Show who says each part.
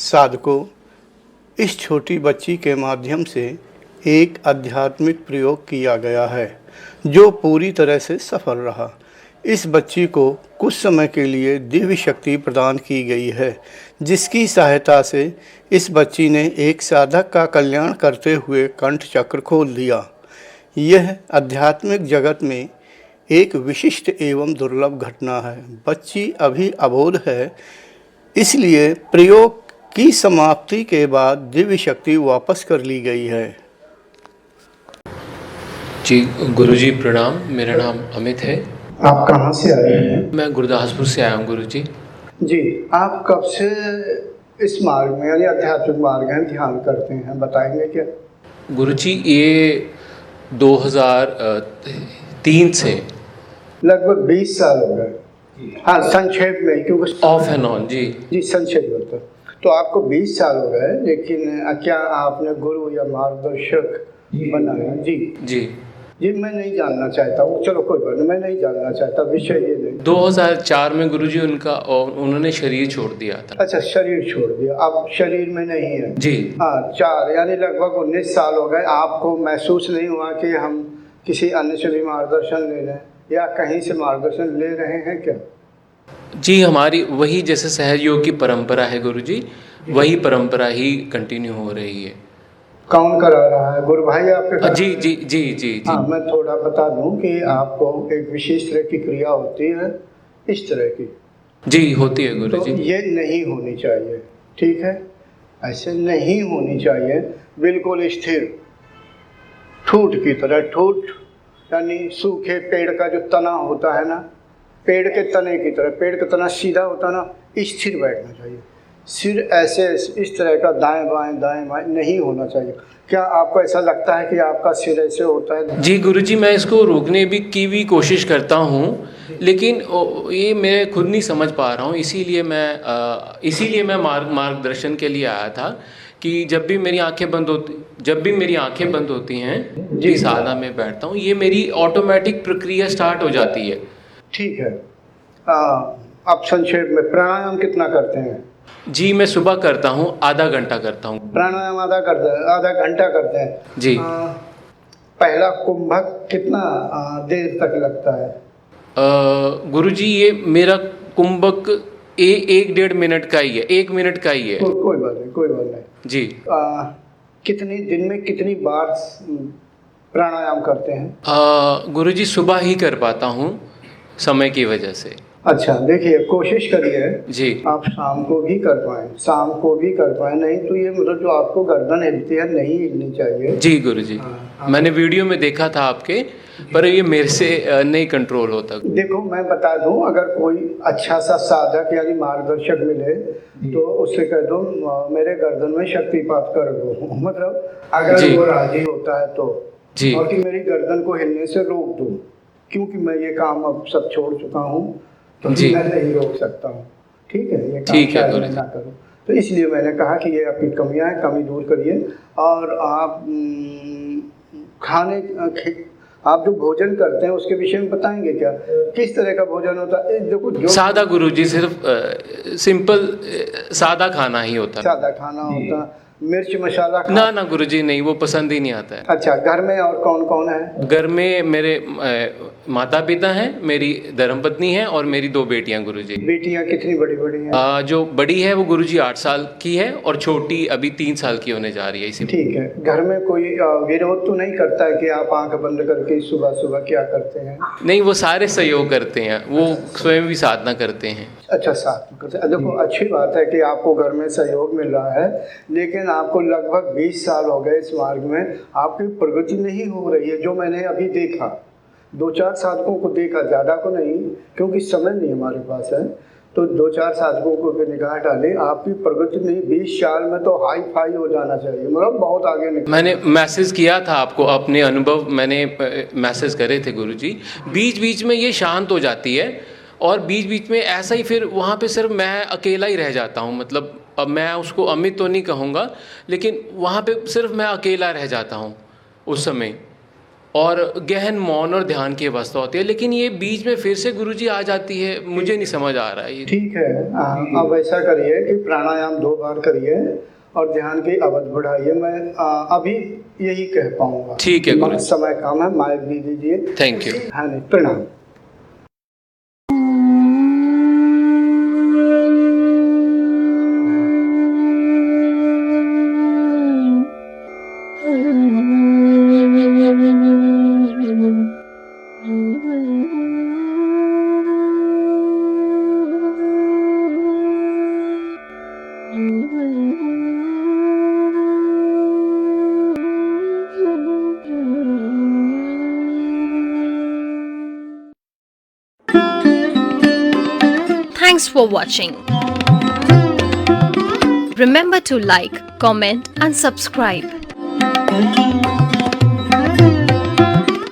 Speaker 1: साधकों, इस छोटी बच्ची के माध्यम से एक आध्यात्मिक प्रयोग किया गया है जो पूरी तरह से सफल रहा। इस बच्ची को कुछ समय के लिए दिव्य शक्ति प्रदान की गई है, जिसकी सहायता से इस बच्ची ने एक साधक का कल्याण करते हुए कंठ चक्र खोल दिया। यह आध्यात्मिक जगत में एक विशिष्ट एवं दुर्लभ घटना है। बच्ची अभी अबोध है, इसलिए प्रयोग की समाप्ति के बाद दिव्य शक्ति वापस कर ली गई है।
Speaker 2: जी गुरुजी प्रणाम। मेरा नाम अमित है।
Speaker 1: आप कहाँ से आए हैं?
Speaker 2: मैं गुरदासपुर से आया हूँ गुरुजी। जी,
Speaker 1: आप कब से इस मार्ग में यानी आध्यात्मिक मार्ग में ध्यान करते हैं, बताएंगे क्या?
Speaker 2: गुरुजी ये 2003 से
Speaker 1: लगभग 20 साल हो गए। हाँ, संक्षेप में, क्योंकि
Speaker 2: ऑफ एंड ऑन। जी
Speaker 1: संक्षेप में तो आपको 20 साल हो गए, लेकिन क्या आपने गुरु या मार्गदर्शक बनाया? जी मैं नहीं जानना चाहता हूँ, चलो कोई बात नहीं, मैं नहीं जानना चाहता, विषय ये नहीं।
Speaker 2: 2004 में गुरुजी उन्होंने शरीर छोड़ दिया था।
Speaker 1: अच्छा, शरीर छोड़ दिया, अब शरीर में नहीं है।
Speaker 2: जी
Speaker 1: हाँ, 4 यानी लगभग 19 साल हो गए। आपको महसूस नहीं हुआ कि हम किसी अन्य से भी मार्गदर्शन ले लें या कहीं से मार्गदर्शन ले रहे हैं क्या?
Speaker 2: जी, हमारी वही जैसे सहयोग की परंपरा है गुरुजी, वही परंपरा ही कंटिन्यू हो रही है।
Speaker 1: कौन करा रहा है? गुरु भाई आपके?
Speaker 2: जी जी जी जी जी।
Speaker 1: हाँ, मैं थोड़ा बता दूं कि आपको एक विशेष तरह की क्रिया होती है, इस तरह की।
Speaker 2: जी होती है गुरुजी।
Speaker 1: तो ये नहीं होनी चाहिए, ठीक है? ऐसे नहीं होनी चाहिए, बिल्कुल स्थिर, ठूठ की तरह। ठूठ यानी सूखे पेड़ का जो तना होता है ना, पेड़ के तने की तरह। पेड़ का तना सीधा होता ना, स्थिर बैठना चाहिए। सिर ऐसे इस तरह का दाएं बाएं नहीं होना चाहिए। क्या आपको ऐसा लगता है कि आपका सिर ऐसे होता है?
Speaker 2: जी गुरुजी, मैं इसको रोकने की भी कोशिश करता हूँ, लेकिन ये मैं खुद नहीं समझ पा रहा हूँ। इसीलिए मैं मार्गदर्शन के लिए आया था कि जब भी मेरी आंखें बंद होती हैं जी, साधना में बैठता हूँ, ये मेरी ऑटोमेटिक प्रक्रिया स्टार्ट हो जाती है।
Speaker 1: ठीक है। आप संक्षेप में प्राणायाम कितना करते हैं?
Speaker 2: जी मैं सुबह करता हूँ, आधा घंटा करता हूँ
Speaker 1: प्राणायाम। आधा घंटा करते हैं
Speaker 2: जी।
Speaker 1: पहला कुंभक कितना देर तक लगता है?
Speaker 2: गुरुजी ये मेरा कुंभक 1-1.5 मिनट का ही है, 1 मिनट का ही है।
Speaker 1: कोई बात नहीं
Speaker 2: जी।
Speaker 1: कितनी दिन में कितनी बार प्राणायाम करते हैं?
Speaker 2: गुरुजी सुबह ही कर पाता हूँ समय की वजह से।
Speaker 1: अच्छा, देखिए कोशिश करिए
Speaker 2: जी
Speaker 1: आप शाम को भी कर पाएं, नहीं तो ये मतलब जो आपको गर्दन हिलती है, नहीं हिलनी चाहिए।
Speaker 2: जी गुरुजी, मैंने वीडियो में देखा था आपके, पर ये मेरे से नहीं कंट्रोल होता।
Speaker 1: देखो मैं बता दूं, अगर कोई अच्छा सा साधक यानी मार्गदर्शक मिले तो उससे कह दो मेरे गर्दन में शक्तिपात कर दो, मतलब अगर वो राजी होता है तो जी, और कि मेरी गर्दन को हिलने से रोक दो, क्योंकि मैं ये काम अब सब छोड़ चुका हूँ तो जी मैं नहीं रोक सकता हूँ। ठीक है, ये काम ना करो। तो इसलिए मैंने कहा कि ये आपकी कमियां हैं, कमी दूर करिए। और आप आप जो भोजन करते हैं उसके विषय में बताएंगे क्या? किस तरह का भोजन होता है? देखो
Speaker 2: सादा गुरुजी, सिर्फ सिंपल सादा खाना ही होता है।
Speaker 1: सादा खाना होता, मिर्च मसाला
Speaker 2: ना गुरुजी नहीं, वो पसंद ही नहीं आता है।
Speaker 1: अच्छा, घर में और कौन कौन है?
Speaker 2: घर में मेरे माता पिता हैं, मेरी धर्मपत्नी है और मेरी 2 बेटियां गुरुजी।
Speaker 1: बेटियां कितनी बड़ी हैं?
Speaker 2: जो बड़ी है वो गुरुजी 8 साल की है और छोटी अभी 3 साल की होने जा रही है। इसी
Speaker 1: ठीक है। घर में कोई विरोध तो नहीं करता है कि आप आंख बंद करके सुबह सुबह क्या करते हैं?
Speaker 2: नहीं, वो सारे सहयोग करते हैं, वो स्वयं भी साधना करते हैं।
Speaker 1: अच्छा, साधना करते हैं। देखो अच्छी बात है कि आपको घर में सहयोग मिल रहा है, लेकिन आपको लगभग 20 साल हो गए इस मार्ग में, आपकी प्रगति नहीं हो रही है। जो मैंने अभी देखा, 2-4 साधकों को देखा, ज़्यादा को नहीं, क्योंकि समय नहीं हमारे पास है, तो 2-4 साधकों को निगाह डाले, आपकी प्रगति नहीं। 20 साल में तो हाई फाई हो जाना चाहिए, मतलब बहुत आगे निकल।
Speaker 2: मैंने मैसेज किया था आपको, अपने अनुभव मैंने मैसेज करे थे गुरुजी। बीच बीच में ये शांत हो जाती है और बीच बीच में ऐसा ही फिर वहाँ पे सिर्फ मैं अकेला ही रह जाता हूँ। मतलब अब मैं उसको अमित तो नहीं कहूँगा, लेकिन वहाँ पे सिर्फ मैं अकेला रह जाता हूँ उस समय, और गहन मौन और ध्यान की अवस्था होती है। लेकिन ये बीच में फिर से गुरुजी आ जाती है, मुझे नहीं समझ आ रहा है ये।
Speaker 1: ठीक है, अब ऐसा करिए कि प्राणायाम 2 बार करिए और ध्यान की अवधि बढ़ाइए। मैं अभी यही कह पाऊंगा।
Speaker 2: ठीक है गुरुजी।
Speaker 1: समय कम है, माइक भी दीजिए।
Speaker 2: Thank you.
Speaker 1: हाँ नहीं, प्रणाम।
Speaker 3: Thanks for watching. Remember to like, comment and subscribe.